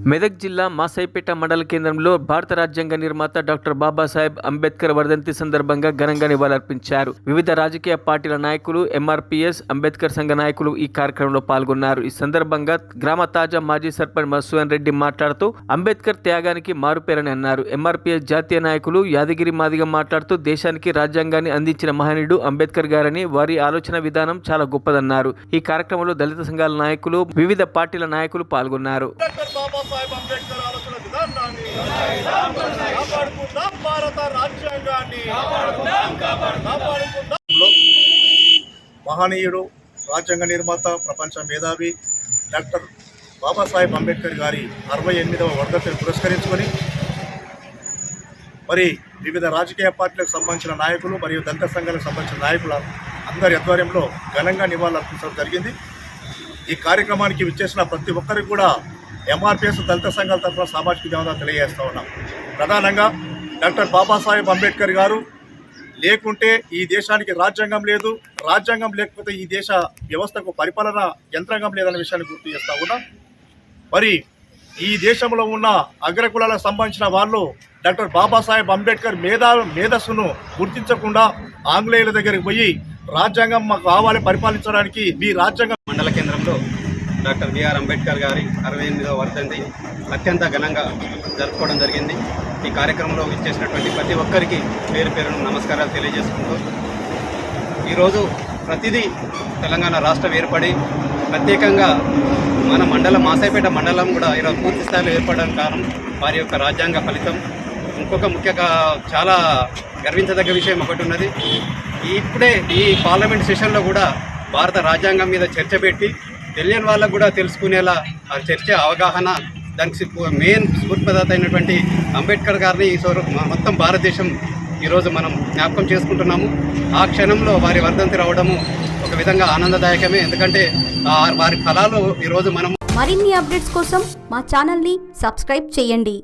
మెదక్ జిల్లా మాసైపేట మండల కేంద్రంలో భారత రాజ్యాంగ నిర్మాత డాక్టర్ బాబాసాహెబ్ అంబేద్కర్ వర్ధంతి సందర్భంగా ఘనంగా నివాళులర్పించారు. వివిధ రాజకీయ పార్టీల నాయకులు, ఎంఆర్పీఎస్, అంబేద్కర్ సంఘ నాయకులు ఈ కార్యక్రమంలో పాల్గొన్నారు. ఈ సందర్భంగా గ్రామ తాజా మాజీ సర్పంచ్ మధుసూదన్ రెడ్డి మాట్లాడుతూ అంబేద్కర్ త్యాగానికి మారుపేరని అన్నారు. ఎంఆర్పీఎస్ జాతీయ నాయకులు యాదగిరి మాదిగ మాట్లాడుతూ దేశానికి రాజ్యాంగాన్ని అందించిన మహనీయుడు అంబేద్కర్ గారని, వారి ఆలోచన విధానం చాలా గొప్పదన్నారు. ఈ కార్యక్రమంలో దళిత సంఘాల నాయకులు, వివిధ పార్టీల నాయకులు పాల్గొన్నారు. మహనీయుడు, రాజ్యాంగ నిర్మాత, ప్రపంచ మేధావి డాక్టర్ బాబాసాహెబ్ అంబేద్కర్ గారి 68వ వర్ధంతిని పురస్కరించుకొని మరి వివిధ రాజకీయ పార్టీలకు సంబంధించిన నాయకులు మరియు దళిత సంఘాలకు సంబంధించిన నాయకుల అందరి ఆధ్వర్యంలో ఘనంగా నివాళులర్పించడం జరిగింది. ఈ కార్యక్రమానికి విచ్చేసిన ప్రతి ఒక్కరికి కూడా ఎంఆర్పీఎస్ దళిత సంఘాల తరఫున సామాజిక ధన్యవాదాలు తెలియజేస్తా ఉన్నాం. ప్రధానంగా డాక్టర్ బాబాసాహెబ్ అంబేద్కర్ గారు లేకుంటే ఈ దేశానికి రాజ్యాంగం లేదు, రాజ్యాంగం లేకపోతే ఈ దేశ వ్యవస్థకు పరిపాలన యంత్రాంగం లేదనే విషయాన్ని గుర్తు చేస్తా ఉన్నాం. మరి ఈ దేశంలో ఉన్న అగ్రకులాలకు సంబంధించిన వాళ్ళు డాక్టర్ బాబాసాహెబ్ అంబేద్కర్ మేధస్సును గుర్తించకుండా ఆంగ్లేయుల దగ్గరికి పోయి రాజ్యాంగం మాకు కావాలి పరిపాలించడానికి మీ రాజ్యాంగం. మండల కేంద్రంలో డాక్టర్ బిఆర్ అంబేద్కర్ గారి 68వ వర్ధంతి అత్యంత ఘనంగా జరుపుకోవడం జరిగింది. ఈ కార్యక్రమంలో ఇచ్చేసినటువంటి ప్రతి ఒక్కరికి పేరు పేరును నమస్కారాలు తెలియజేసుకుంటూ ఈరోజు ప్రతిదీ తెలంగాణ రాష్ట్రం ఏర్పడి ప్రత్యేకంగా మన మండలం మాసైపేట మండలం కూడా ఈరోజు పూర్తి స్థాయిలో ఏర్పడడానికి కారణం వారి యొక్క రాజ్యాంగ ఫలితం. ఇంకొక ముఖ్యంగా చాలా గర్వించదగ్గ విషయం ఒకటి ఉన్నది. ఇప్పుడే ఈ పార్లమెంట్ సెషన్లో కూడా భారత రాజ్యాంగం మీద చర్చ పెట్టి తెలియని వాళ్ళకు కూడా తెలుసుకునేలా ఆ చర్చ అవగాహన దానికి మెయిన్ స్ఫూర్తిదాత అయినటువంటి అంబేద్కర్ గారిని మొత్తం భారతదేశం ఈరోజు మనం జ్ఞాపకం చేసుకుంటున్నాము. ఆ క్షణంలో వారి వర్ధంతి రావడము ఒక విధంగా ఆనందదాయకమే. ఎందుకంటే వారి ఫలాలు ఈరోజు మనం మరిన్ని అప్డేట్స్ కోసం మా ఛానల్ని సబ్స్క్రైబ్ చేయండి.